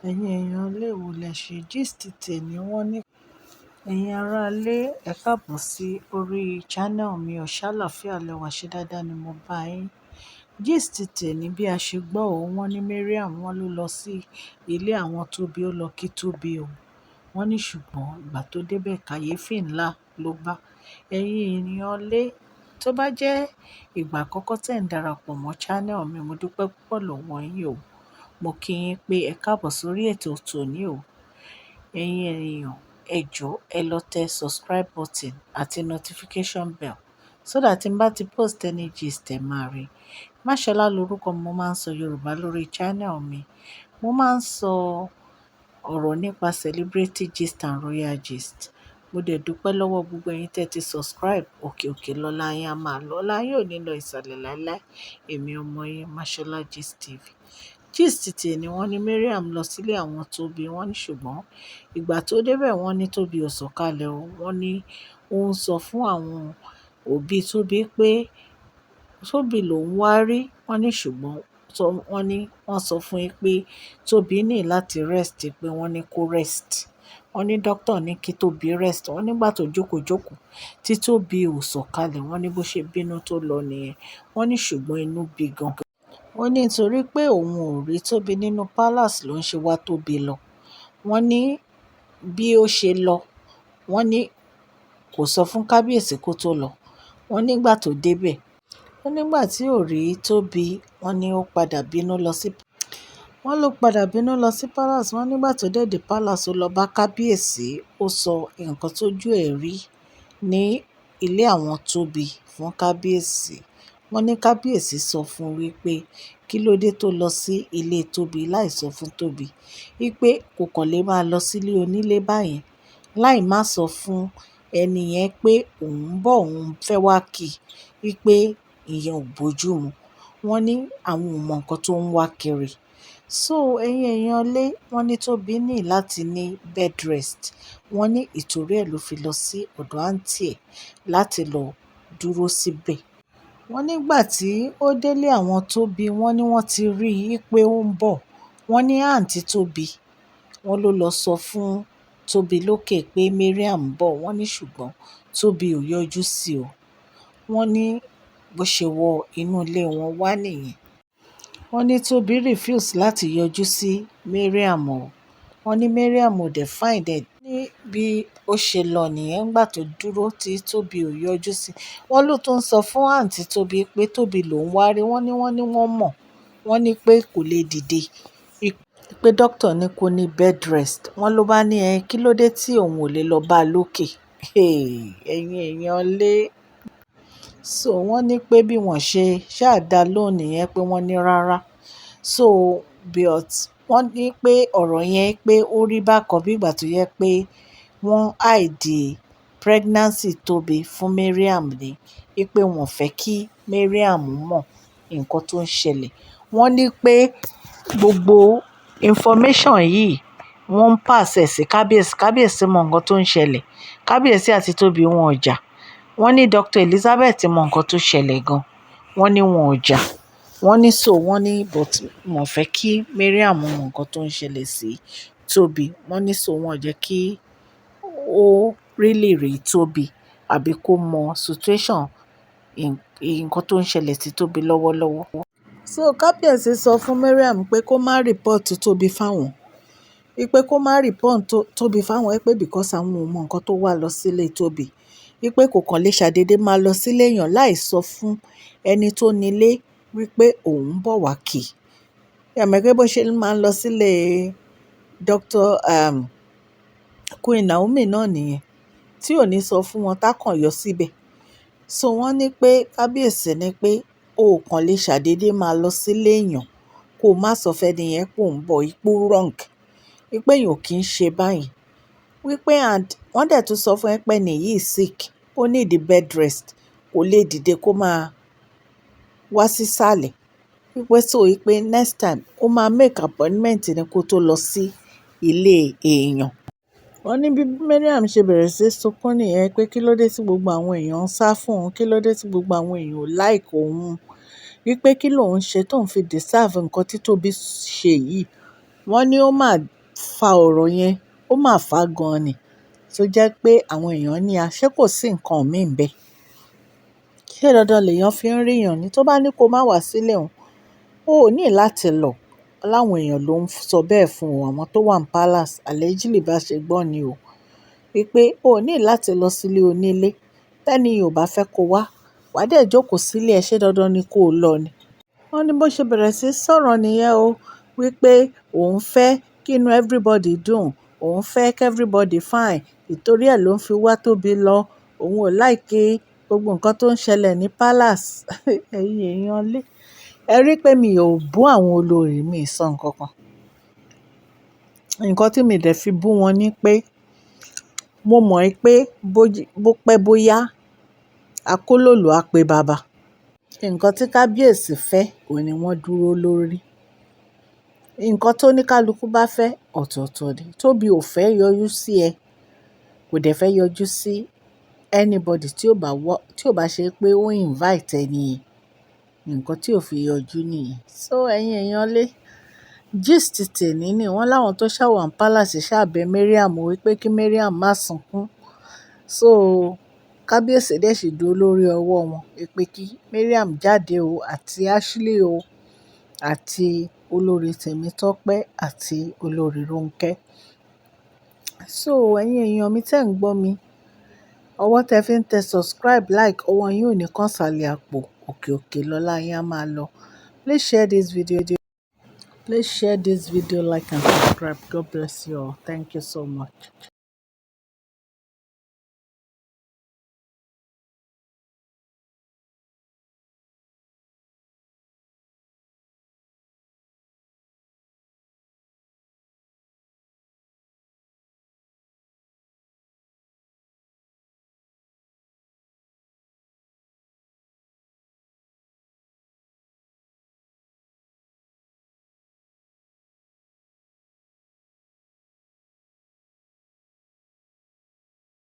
Ẹ̀yin èèyàn ilé wo lẹ ṣe gist tèmi wọ́n ní. Ẹ̀yin ará ilé, ẹ káàbọ̀ sí orí channel mi Ọ̀ṣálàfíà lẹ́wà ṣe dáadáa ni mo bá yín. Gist tèmi bí a ṣe gbọ́ ò wọ́n ní Mariam wọ́n ló lọ sí ilé àwọn Tobi ó lọ kí Tobi o. Wọ́n ní ṣùgbọ́n ìgbà tó débẹ̀ kàyéfì ńlá ló bá. Ẹ̀yin ènìyàn ilé, tó bá jẹ́ ìgbà àkọ́kọ́ tẹ̀ ń darapọ̀ mọ́ channel mi, mo dúpẹ́ púpọ̀ lọ́wọ́ yín o. Mo kí yín pé ẹ káàbọ̀ sórí ètò tòní o. Ẹ̀yin ènìyàn, ẹ jọ̀ọ́ ẹ lọ tẹ subscribe button àti notification bell so that tí n bá ti post any gist ẹ máa rí. Máṣọlá lorúkọ mo máa ń sọ Yorùbá lórí channel mi. Mo máa ń sọ ọ̀rọ̀ nípa celebrity gist and royal gist. Mo dẹ̀ dúpẹ́ lọ́wọ́ gbogbo ẹ̀yin tẹ́ ti subscribe. Òkè òkè lọ́la yín á máa lọ. Ọlá yín ò ní lọ ìsàlẹ̀ láíláí. Èmi ọmọ yín Máṣọlá Gist TV. Gist tèmi wọ́n ní Mariam lọ sílé àwọn Tobi wọ́n ní ṣùgbọ́n ìgbà tó débẹ̀ wọ́n ní Tobi ò sọ̀kalẹ̀ o. Wọ́n ní ó ń sọ fún àwọn òbí Tobi pé Tobi lòún wá rí. Wọ́n ní ṣùgbọ́n wọ́n sọ fún yín pé Tobi ní láti rest pé wọ́n ní kó rest. Wọ́n ní doctor ní kí Tobi rest. Wọ́n nígbà tó jókòó tí Tobi ò sọ̀kalẹ̀ wọ́n ní bó ṣe bínú tó lọ nìyẹn. Wọ́n ní ṣùgbọ́n inú bí gan. Wọ́n ní nítorí pé òun ò rí Tobi nínú palace ló ń ṣe wá Tobi lọ. Wọ́n ní bí ó ṣe lọ, wọ́n ní kò sọ fún kábíyèsí kó tó lọ. Wọ́n nígbà tó débẹ̀, wọ́n nígbà tí ò rí Tobi, wọ́n ní ó padà bínú lọ sí palace. Wọ́n nígbà tó dé dé palace ó lọ bá kábíyèsí, ó sọ nǹkan tójú ẹ̀ rí ní ilé àwọn Tobi fún kábíyèsí. Wọ́n ní kábíyèsí sọ fún wípé kí ló dé tó lọ sí ilé Tobi láì sọ fún Tobi. Wípé kò kàn lè máa lọ sílé onílé báyẹn láì má sọ fún ẹni yẹn pé òun ń bọ̀, òun fẹ́ wá kí i. Wípé ìyẹn ò bójú mu. Wọ́n ní àwọn ò mọ nǹkan tó ń wá kiri. So ẹ̀yin èèyàn ilé, wọ́n ní Tobi ní láti ní bed rest. Wọ́n ní ìtorí ẹ̀ ló fi lọ sí ọ̀dọ̀ àǹtí ẹ̀ láti lọ dúró síbẹ̀. Wọ́n nígbà tí ó délé àwọn Tobi, wọ́n ní wọ́n ti rí i pé ó ń bọ̀. Wọ́n ní àǹtí Tobi, wọ́n ló lọ sọ fún Tobi lókè pé Mariam ń bọ̀. Wọ́n ní ṣùgbọ́n Tobi ò yọjú sí o. Wọ́n ní bó ṣe wọ inú ilé wọn wá nìyẹn. Wọ́n ní Tobi refuse láti yọjú sí Mariam o. Wọ́n ní Mariam ò dẹ̀ find ẹ̀. Ní bí ó ṣe lọ nìyẹn nígbà tó dúró tí Tobi ò yọjú sí. Wọ́n ló tún sọ fún àǹtí Tobi pé Tobi lòún wá rí. Wọ́n mọ̀. Wọ́n ní pé kò lè dìde. Pé doctor ní kó ní bed rest. Wọ́n ló bá ní kí ló dé tí òun ò lè lọ bá a lókè. Ẹ̀yin èèyàn lé. So wọ́n ní pé bí wọ́n ṣe ṣáàdá lónìí yẹn pé wọ́n ní rárá. So but wọ́n ní pé ọ̀rọ̀ yẹn pé ó rí bákan bí ìgbà tó yẹ pé wọ́n hide pregnancy Tobi fún Mariam ni. Wípé wọ́n fẹ́ kí Mariam mọ̀ nǹkan tó ń ṣẹlẹ̀. Wọ́n ní pé gbogbo information yìí wọ́n ń pàṣẹ sí kábíyèsí. Kábíyèsí mọ nǹkan tó ń ṣẹlẹ̀. Kábíyèsí àti Tobi wọn ò jà. Wọ́n ní Dr. Elizabeth mọ nǹkan tó ṣẹlẹ̀ gan. Wọ́n ní wọn ò jà. Wọ́n ní but wọ́n fẹ́ kí Mariam mọ nǹkan tó ń ṣẹlẹ̀ sí Tobi. Wọ́n ní wọ́n ò jẹ́ kí ó really rí Tobi àbí kó mọ situation nǹkan tó ń ṣẹlẹ̀ sí Tobi lọ́wọ́lọ́wọ́. So kábíyèsí sọ fún Mariam pé kó má report Tobi fáwọn. Wípé kó má report Tobi fáwọn pé because àwọn ò mọ nǹkan tó wà lọ sílé Tobi. Wípé kò kàn lè ṣàdédé máa lọ sílé èèyàn láì sọ fún ẹni tó nílé wípé òun ń bọ̀ wá kí i. Ẹ̀mọ̀ pé bó ṣe máa ń lọ sílé Dr. Queen Naomi náà nìyẹn. Tí ò ní sọ fún wọn tákàn yọ síbẹ̀. So wọ́n ní pé kábíyèsí ní pé o kàn lè ṣàdédé máa lọ sílé èèyàn kó má sọ fẹ́ni yẹn pé òun bọ̀ ipò wrong. Wípé èèyàn ò kí ń ṣe báyìí. Wípé and wọ́n dẹ̀ tún sọ fún ẹ pé nìyí sick. Ó need bed rest. Kò lè dìde kó máa wá sísàlẹ̀. Wípé wípé next time ó máa make appointment ni kó tó lọ sí ilé èèyàn. Wọ́n ní bí Mariam ṣe bẹ̀rẹ̀ sí sunkún nìyẹn pé kí ló dé tí gbogbo àwọn èèyàn ń sá fún òun. Kí ló dé tí gbogbo àwọn èèyàn ò like òun. Wípé kí lòun ṣe tóun fi deserve nǹkan tí Tobi ṣe yìí. Wọ́n ní ó máa fa ọ̀rọ̀ yẹn, ó máa fà á gan ni. Tó jẹ́ pé àwọn èèyàn ní àṣé kò sí nǹkan míì ń bẹ. Ṣé dandan lèèyàn fi ń ríyàn ni? Tó bá ní kó má wá sílé òun, o ò ní láti lọ. Láwọn èèyàn ló ń sọ bẹ́ẹ̀ fún o, àwọn tó wà ní palace. Allegedly bá ṣe gbọ́ ni o. Wípé o ò ní láti lọ sílé onílé. Tẹ́ni ò bá fẹ́ kó wá, wá dẹ̀ jókòó sílé ẹ, ṣé dandan ni kó lọ ni? Wọ́n ní bó ṣe bẹ̀rẹ̀ sí sọ̀rọ̀ nìyẹn o. Wípé òun fẹ́ kí inú everybody dùn, òun fẹ́ kí everybody fine. Ìtorí ẹ̀ ló ń fi wá Tóbi lọ. Òun ò like gbogbo nǹkan tó ń ṣẹlẹ̀ ní palace. Ẹ̀yin èèyàn lé. Ẹ rí pé mi ò bú àwọn olórí, mi ì sọ nǹkan kan. Nǹkan tí mi dẹ̀ fi bú wọn ni pé mo mọ̀ pé bó pẹ́ bó yá, akólòlò á pe baba. Nǹkan tí kábíyèsí fẹ́, òun ni wọ́n dúró lórí. Nǹkan tó ní kálukú bá fẹ́, ọ̀tọ̀ọ̀tọ̀ ni. Tóbi ò fẹ́ yọjú sí ẹ, kò dẹ̀ fẹ́ yọjú sí anybody tí ò bá ṣe pé ó invite ẹni yẹn. Nǹkan tí ò fi yọjú nìyẹn. So ẹ̀yin èèyàn lé. Gist tèní ni wọ́n láwọn tó ṣà wà ní palace ṣá bẹ Mariam wípé kí Mariam má sunkún. So kábíyèsí dẹ̀ sì dúró lórí ọwọ́ wọn wípé kí Mariam jáde o, àti Ashley o, àti olórí Tèmítọ́pẹ́ àti olórí Rónkẹ́. So ẹ̀yin èèyàn mi tẹ́ ń gbọ́ mi, ọwọ́ tẹ fi ń tẹ subscribe, like, ọwọ́ yín ò ní kàn sálẹ̀ àpò. Òkè òkè lọ́lá yín á máa lọ. Please share this video. Please share this video, like and subscribe. God bless you all. Thank you so much.